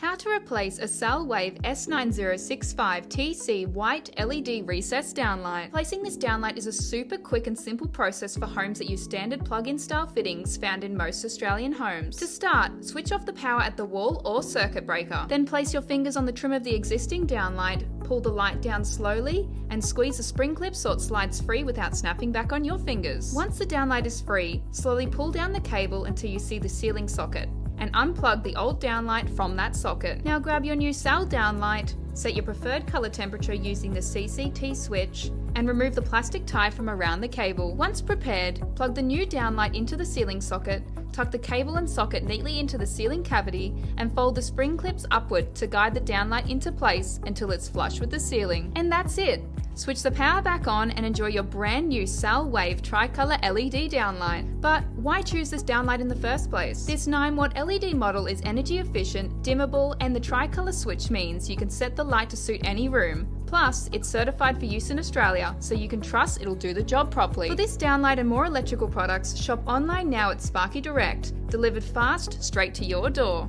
How to replace a SAL Wave S9065TC white LED recessed downlight. Placing this downlight is a super quick and simple process for homes that use standard plug-in style fittings found in most Australian homes. To start, switch off the power at the wall or circuit breaker. Then place your fingers on the trim of the existing downlight, pull the light down slowly, and squeeze the spring clip so it slides free without snapping back on your fingers. Once the downlight is free, slowly pull down the cable until you see the ceiling socket, and unplug the old downlight from that socket. Now grab your new SAL downlight, set your preferred colour temperature using the CCT switch, and remove the plastic tie from around the cable. Once prepared, plug the new downlight into the ceiling socket, tuck the cable and socket neatly into the ceiling cavity, and fold the spring clips upward to guide the downlight into place until it's flush with the ceiling. And that's it! Switch the power back on and enjoy your brand new SAL Wave Tricolour LED downlight. But why choose this downlight in the first place? This 9-watt LED model is energy efficient, dimmable, and the tricolour switch means you can set the light to suit any room. Plus, it's certified for use in Australia, so you can trust it'll do the job properly. For this downlight and more electrical products, shop online now at Sparky Direct, delivered fast straight to your door.